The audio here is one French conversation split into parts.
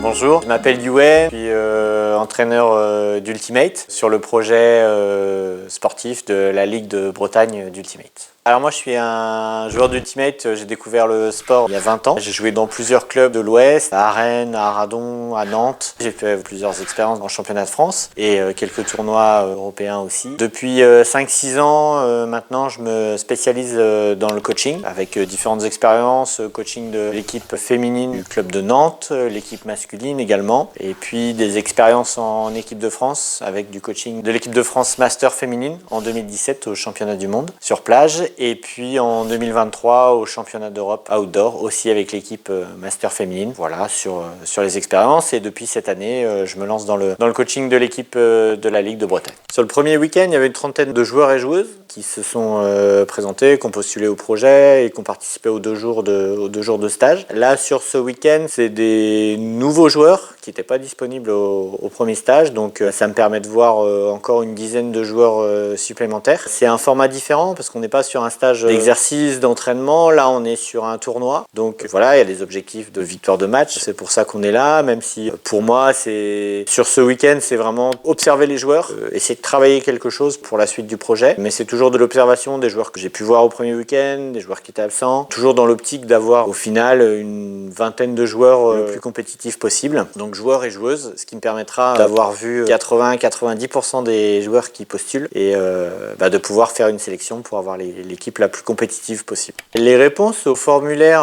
Bonjour, je m'appelle Yuen, je suis entraîneur d'Ultimate sur le projet sportif de la Ligue de Bretagne d'Ultimate. Alors moi je suis un joueur d'Ultimate, j'ai découvert le sport il y a 20 ans. J'ai joué dans plusieurs clubs de l'Ouest, à Rennes, à Aradon, à Nantes. J'ai fait plusieurs expériences en championnat de France et quelques tournois européens aussi. Depuis 5-6 ans maintenant je me spécialise dans le coaching avec différentes expériences, coaching de l'équipe féminine du club de Nantes, l'équipe masculine également et puis des expériences en équipe de France avec du coaching de l'équipe de France Master féminine en 2017 au championnat du monde sur plage. Et puis en 2023 au championnat d'Europe outdoor, aussi avec l'équipe master féminine, voilà, sur les expériences. Et depuis cette année, je me lance dans le coaching de l'équipe de la Ligue de Bretagne. Sur le premier week-end, il y avait une trentaine de joueurs et joueuses qui se sont présentés, qui ont postulé au projet et qui ont participé aux deux jours de stage. Là, sur ce week-end, c'est des nouveaux joueurs qui n'étaient pas disponibles au premier stage. Donc ça me permet de voir encore une dizaine de joueurs supplémentaires. C'est un format différent parce qu'on n'est pas sur un stage d'exercice, d'entraînement. Là, on est sur un tournoi. Donc voilà, il y a des objectifs de victoire de match. C'est pour ça qu'on est là, même si pour moi, sur ce week-end, c'est vraiment observer les joueurs, essayer de travailler quelque chose pour la suite du projet. Mais c'est toujours de l'observation des joueurs que j'ai pu voir au premier week-end, des joueurs qui étaient absents. Toujours dans l'optique d'avoir au final une vingtaine de joueurs le plus compétitifs possible. Donc joueurs et joueuses, ce qui me permettra d'avoir vu 80-90% des joueurs qui postulent et de pouvoir faire une sélection pour avoir l'équipe la plus compétitive possible. Les réponses au formulaire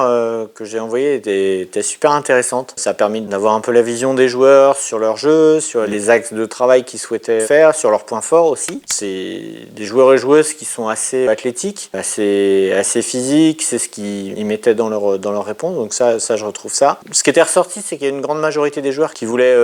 que j'ai envoyé étaient super intéressantes. Ça a permis d'avoir un peu la vision des joueurs sur leur jeu, sur les axes de travail qu'ils souhaitaient faire, sur leurs points forts aussi. C'est des joueurs et joueuses qui sont assez athlétiques, assez physiques, c'est ce qu'ils mettaient dans leur réponse, donc ça je retrouve ça. Ce qui était ressorti, c'est qu'il y a une grande majorité des joueurs qui voulaient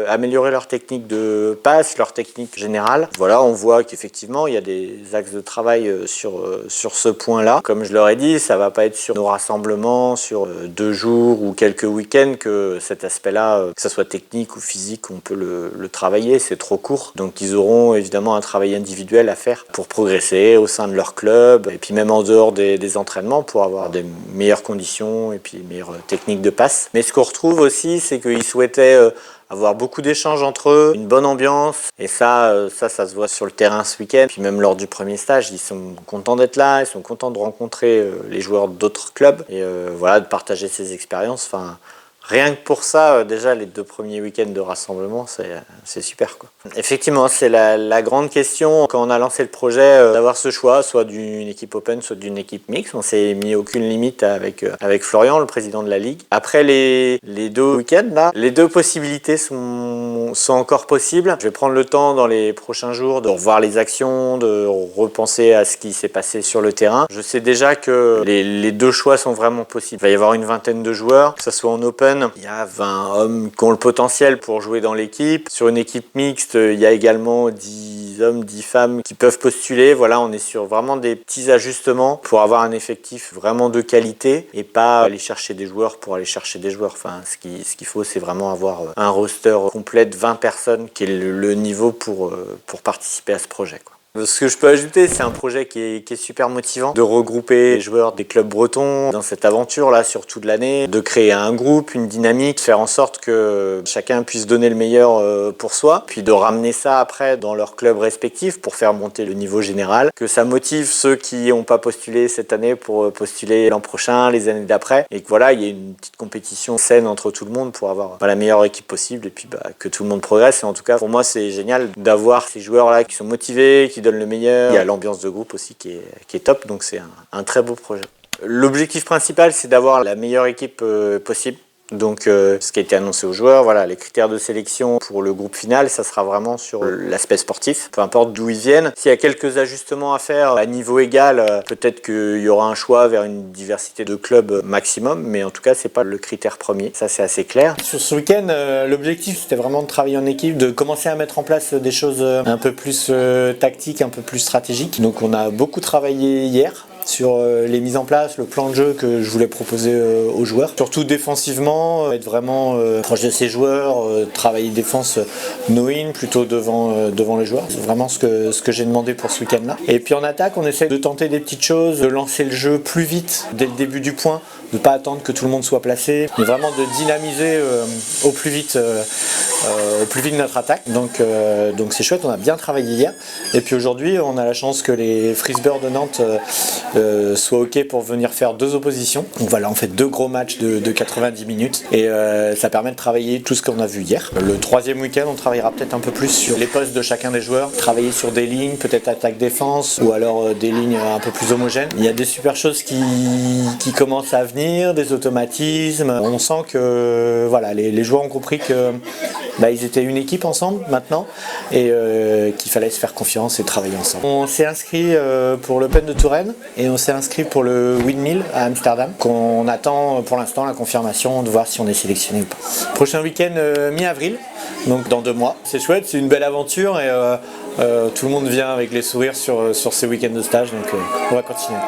améliorer leur technique de passe, leur technique générale. Voilà, on voit qu'effectivement il y a des axes de travail sur ce point-là. Comme je leur ai dit, ça va pas être sur nos rassemblements, sur 2 jours ou quelques week-ends que cet aspect-là, que ça soit technique ou physique, on peut le travailler, c'est trop court. Donc ils auront évidemment un travail individuel à faire pour progresser au sein de leur club et puis même en dehors des entraînements pour avoir des meilleures conditions et puis meilleures techniques de passe. Mais ce qu'on retrouve aussi, c'est qu'ils souhaitaient avoir beaucoup d'échanges entre eux, une bonne ambiance et ça se voit sur le terrain ce week-end. Puis même lors du premier stage, ils sont contents d'être là, ils sont contents de rencontrer les joueurs d'autres clubs et voilà, de partager ces expériences. Enfin, rien que pour ça, déjà les 2 premiers week-ends de rassemblement, c'est super, quoi. Effectivement, c'est la grande question quand on a lancé le projet, d'avoir ce choix, soit d'une équipe open, soit d'une équipe mixte. On s'est mis aucune limite avec Florian, le président de la Ligue. Après les 2 week-ends, là, les 2 possibilités sont encore possibles. Je vais prendre le temps dans les prochains jours de revoir les actions, de repenser à ce qui s'est passé sur le terrain. Je sais déjà que les 2 choix sont vraiment possibles. Il va y avoir une vingtaine de joueurs, que ce soit en open. Il y a 20 hommes qui ont le potentiel pour jouer dans l'équipe. Sur une équipe mixte, il y a également 10 hommes, 10 femmes qui peuvent postuler. Voilà, on est sur vraiment des petits ajustements pour avoir un effectif vraiment de qualité et pas aller chercher des joueurs pour aller chercher des joueurs. Enfin, ce qu'il faut, c'est vraiment avoir un roster complet de 20 personnes qui est le niveau pour participer à ce projet, quoi. Ce que je peux ajouter, c'est un projet qui est super motivant, de regrouper les joueurs des clubs bretons dans cette aventure-là sur toute l'année, de créer un groupe, une dynamique, faire en sorte que chacun puisse donner le meilleur pour soi, puis de ramener ça après dans leur club respectif pour faire monter le niveau général, que ça motive ceux qui n'ont pas postulé cette année pour postuler l'an prochain, les années d'après, et que voilà, il y ait une petite compétition saine entre tout le monde pour avoir la meilleure équipe possible et puis que tout le monde progresse. Et en tout cas, pour moi, c'est génial d'avoir ces joueurs-là qui sont motivés, qui donnent le meilleur. Il y a l'ambiance de groupe aussi qui est top, donc c'est un très beau projet. L'objectif principal, c'est d'avoir la meilleure équipe possible. Donc ce qui a été annoncé aux joueurs, voilà, les critères de sélection pour le groupe final, ça sera vraiment sur l'aspect sportif, peu importe d'où ils viennent. S'il y a quelques ajustements à faire à niveau égal, peut-être qu'il y aura un choix vers une diversité de clubs maximum, mais en tout cas c'est pas le critère premier, ça c'est assez clair. Sur ce week-end, l'objectif c'était vraiment de travailler en équipe, de commencer à mettre en place des choses un peu plus tactiques, un peu plus stratégiques. Donc on a beaucoup travaillé hier sur les mises en place, le plan de jeu que je voulais proposer aux joueurs. Surtout défensivement, être vraiment proche de ses joueurs, travailler défense no-in plutôt devant les joueurs. C'est vraiment ce que j'ai demandé pour ce week-end-là. Et puis en attaque, on essaie de tenter des petites choses, de lancer le jeu plus vite dès le début du point de ne pas attendre que tout le monde soit placé, mais vraiment de dynamiser au plus vite notre attaque. Donc c'est chouette, on a bien travaillé hier. Et puis aujourd'hui, on a la chance que les Frisbeurs de Nantes soient OK pour venir faire 2 oppositions. Donc voilà, on fait 2 gros matchs de 90 minutes et ça permet de travailler tout ce qu'on a vu hier. Le 3e week-end, on travaillera peut-être un peu plus sur les postes de chacun des joueurs, travailler sur des lignes, peut-être attaque-défense ou alors des lignes un peu plus homogènes. Il y a des super choses qui commencent à venir, des automatismes. On sent que voilà, les joueurs ont compris que ils étaient une équipe ensemble maintenant et qu'il fallait se faire confiance et travailler ensemble. On s'est inscrit pour l'Open de Touraine et on s'est inscrit pour le Windmill à Amsterdam, qu'on attend pour l'instant la confirmation de voir si on est sélectionné ou pas. Prochain week-end mi-avril, donc dans 2 mois. C'est chouette, c'est une belle aventure et tout le monde vient avec les sourires sur ces week-ends de stage, donc on va continuer.